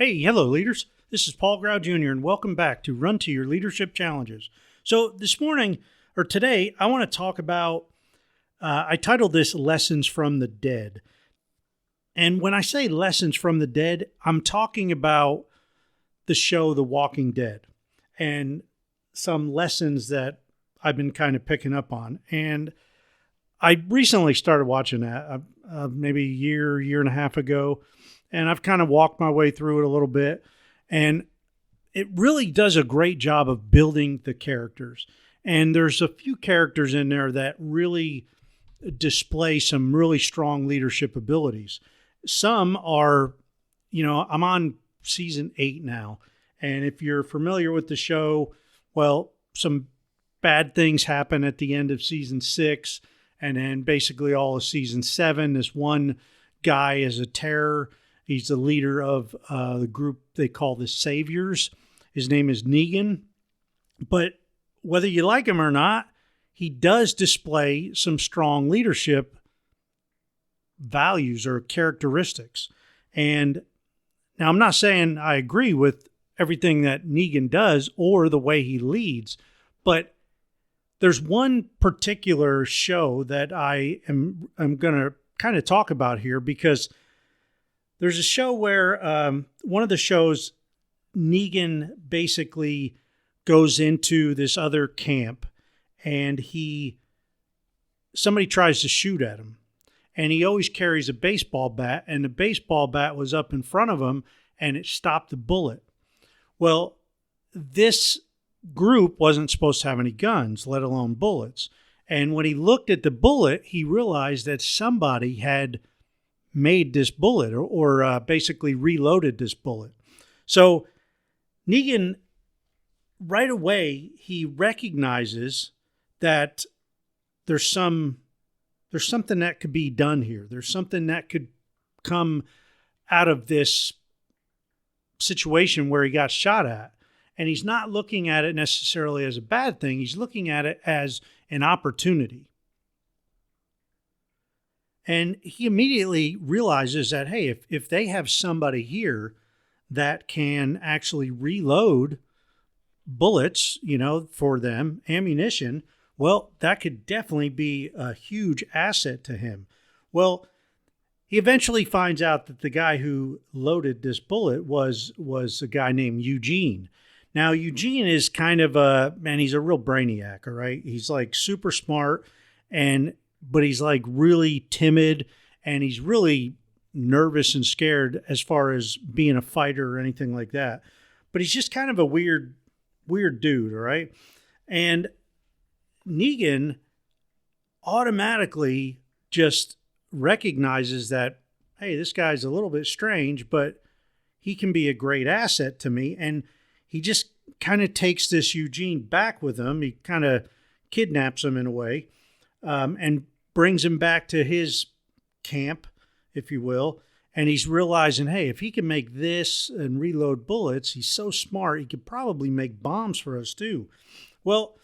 Hey, hello, leaders. This is Paul Grau Jr., and welcome back to Run to Your Leadership Challenges. So this morning, or today, I want to talk about, I titled this Lessons from the Dead. And when I say lessons from the dead, I'm talking about the show The Walking Dead and some lessons that I've been kind of picking up on. And I recently started watching that maybe a year and a half ago. And I've kind of walked my way through it a little bit. And it really does a great job of building the characters. And there's a few characters in there that really display some really strong leadership abilities. Some are, I'm on season 8 now. And if you're familiar with the show, well, some bad things happen at the end of season 6. And then basically all of season 7, this one guy is a terror. He's the leader of the group they call the Saviors. His name is Negan. But whether you like him or not, he does display some strong leadership values or characteristics. And now I'm not saying I agree with everything that Negan does or the way he leads, but there's one particular show that I'm going to kind of talk about here because there's a show where one of the shows, Negan basically goes into this other camp and somebody tries to shoot at him. And he always carries a baseball bat, and the baseball bat was up in front of him and it stopped the bullet. Well, this group wasn't supposed to have any guns, let alone bullets. And when he looked at the bullet, he realized that somebody had made this bullet or basically reloaded this bullet. So Negan, right away, he recognizes that there's something that could be done here. There's something that could come out of this situation where he got shot at. And he's not looking at it necessarily as a bad thing. He's looking at it as an opportunity. And he immediately realizes that, hey, if they have somebody here that can actually reload bullets, for them, ammunition, well, that could definitely be a huge asset to him. Well, he eventually finds out that the guy who loaded this bullet was a guy named Eugene. Now, Eugene is kind of he's a real brainiac, all right? He's like super smart, but he's like really timid, and he's really nervous and scared as far as being a fighter or anything like that. But he's just kind of a weird dude, all right? And Negan automatically just recognizes that, hey, this guy's a little bit strange, but he can be a great asset to me. And he just kind of takes this Eugene back with him. He kind of kidnaps him in a way, and brings him back to his camp, if you will. And he's realizing, hey, if he can make this and reload bullets, he's so smart, he could probably make bombs for us too. Well,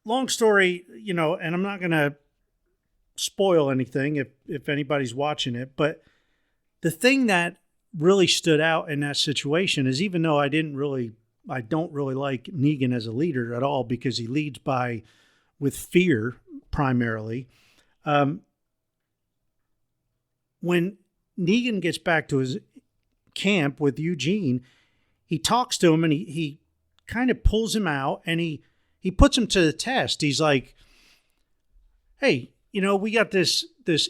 long story, and I'm not going to spoil anything if anybody's watching it, but the thing that really stood out in that situation is, even though I don't really like Negan as a leader at all, because he leads with fear primarily. When Negan gets back to his camp with Eugene, he talks to him and he kind of pulls him out and he puts him to the test. He's like, hey, we got this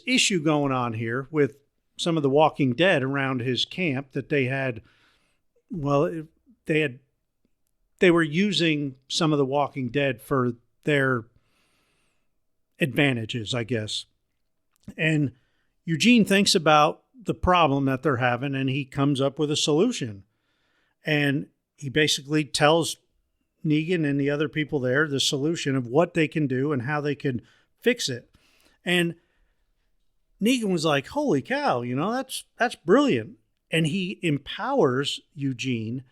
issue going on here with some of the Walking Dead around his camp that they had. Well, they were using some of the Walking Dead for their advantages, I guess. And Eugene thinks about the problem that they're having, and he comes up with a solution. And he basically tells Negan and the other people there the solution of what they can do and how they can fix it. And Negan was like, holy cow, that's brilliant. And he empowers Eugene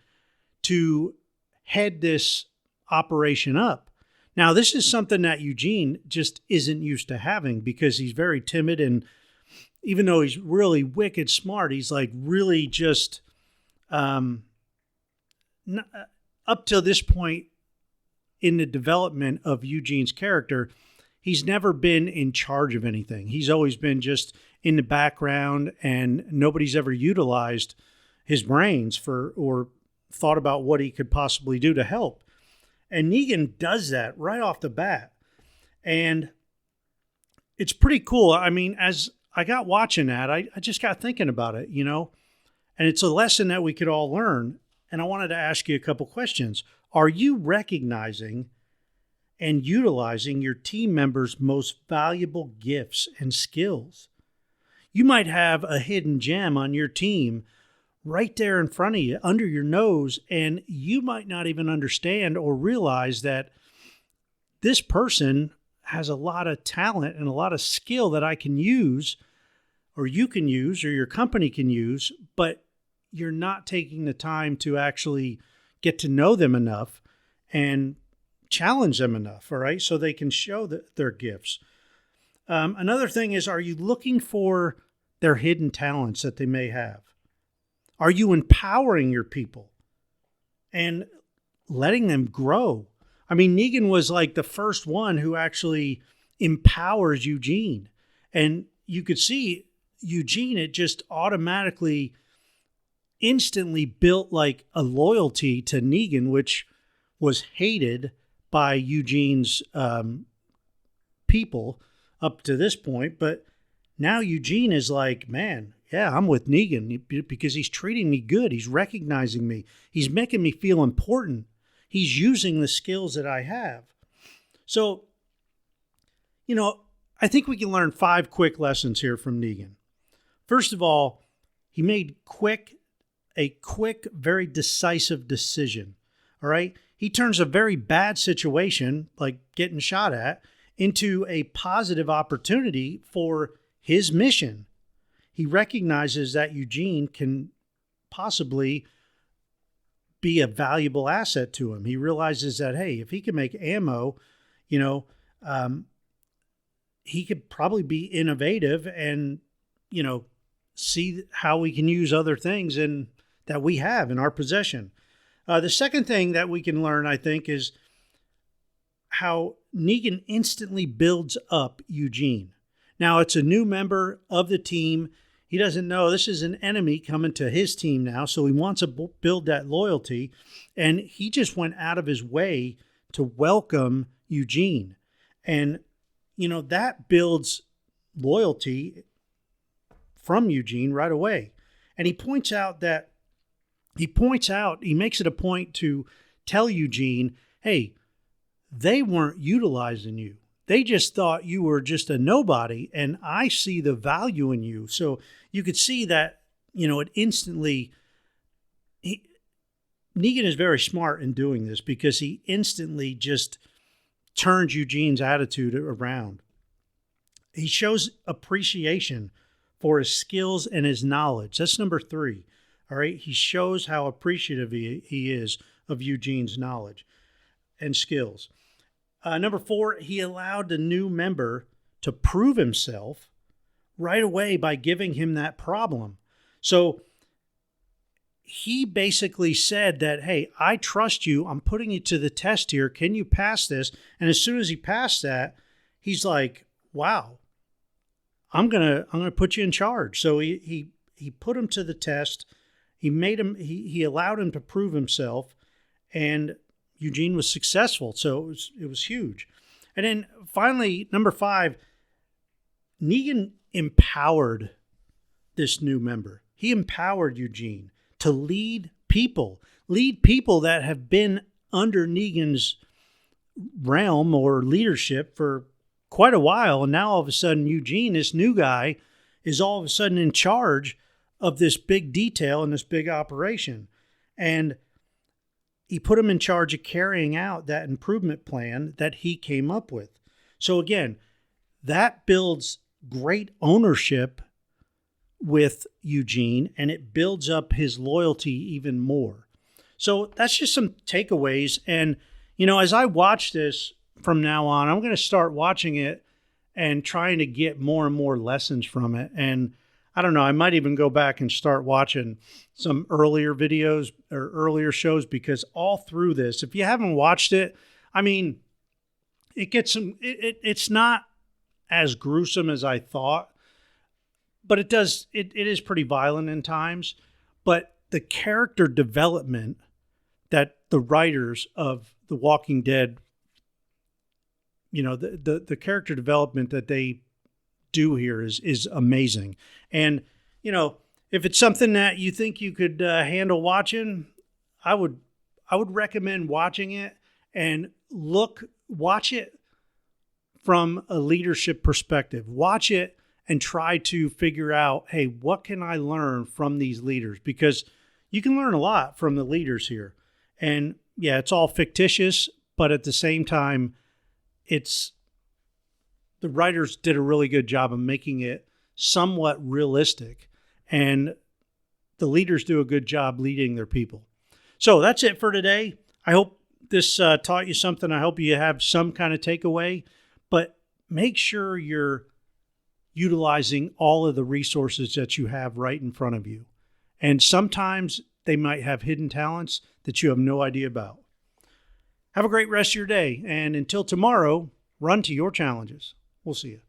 to head this operation up. Now, this is something that Eugene just isn't used to having, because he's very timid and even though he's really wicked smart, he's like really just up till this point in the development of Eugene's character, he's never been in charge of anything. He's always been just in the background, and nobody's ever utilized his brains or thought about what he could possibly do to help. And Negan does that right off the bat. And it's pretty cool. I mean, as I got watching that, I just got thinking about it, and it's a lesson that we could all learn. And I wanted to ask you a couple questions. Are you recognizing and utilizing your team members' most valuable gifts and skills? You might have a hidden gem on your team right there in front of you, under your nose, and you might not even understand or realize that this person has a lot of talent and a lot of skill that I can use, or you can use, or your company can use, but you're not taking the time to actually get to know them enough and challenge them enough, all right, so they can show their gifts. Another thing is, are you looking for their hidden talents that they may have? Are you empowering your people and letting them grow? I mean, Negan was like the first one who actually empowers Eugene. And you could see Eugene, it just automatically, instantly built like a loyalty to Negan, which was hated by Eugene's people up to this point. But now Eugene is like, man, yeah, I'm with Negan because he's treating me good. He's recognizing me. He's making me feel important. He's using the skills that I have. So, I think we can learn 5 quick lessons here from Negan. First of all, he made a quick, very decisive decision. All right. He turns a very bad situation, like getting shot at, into a positive opportunity for his mission. He recognizes that Eugene can possibly be a valuable asset to him. He realizes that, hey, if he can make ammo, he could probably be innovative and, see how we can use other things that we have in our possession. The second thing that we can learn, I think, is how Negan instantly builds up Eugene. Now, it's a new member of the team. He doesn't know this is an enemy coming to his team now, so he wants to build that loyalty. And he just went out of his way to welcome Eugene. And, that builds loyalty from Eugene right away. And he makes it a point to tell Eugene, hey, they weren't utilizing you. They just thought you were just a nobody, and I see the value in you. So you could see that, it instantly, Negan is very smart in doing this because he instantly just turns Eugene's attitude around. He shows appreciation for his skills and his knowledge. That's number 3. All right. He shows how appreciative he is of Eugene's knowledge and skills. Number 4, he allowed the new member to prove himself right away by giving him that problem. So he basically said that, hey, I trust you. I'm putting you to the test here. Can you pass this? And as soon as he passed that, he's like, wow, I'm gonna put you in charge. So he put him to the test. He allowed him to prove himself, and Eugene was successful. So it was huge. And then finally, number 5, Negan empowered this new member. He empowered Eugene to lead people that have been under Negan's realm or leadership for quite a while. And now all of a sudden, Eugene, this new guy, is all of a sudden in charge of this big detail and this big operation. And he put him in charge of carrying out that improvement plan that he came up with. So again, that builds great ownership with Eugene, and it builds up his loyalty even more. So that's just some takeaways. And, as I watch this from now on, I'm going to start watching it and trying to get more and more lessons from it. And I don't know. I might even go back and start watching some earlier videos or earlier shows, because all through this, if you haven't watched it, I mean, it gets some, it's not as gruesome as I thought, but it is pretty violent in times. But the character development that the writers of The Walking Dead, the character development that they do here is amazing. And, if it's something that you think you could handle watching, I would recommend watching it, and watch it from a leadership perspective. Watch it and try to figure out, hey, what can I learn from these leaders? Because you can learn a lot from the leaders here. And yeah, it's all fictitious, but at the same time, the writers did a really good job of making it somewhat realistic, and the leaders do a good job leading their people. So that's it for today. I hope this taught you something. I hope you have some kind of takeaway, but make sure you're utilizing all of the resources that you have right in front of you. And sometimes they might have hidden talents that you have no idea about. Have a great rest of your day. And until tomorrow, run to your challenges. We'll see you.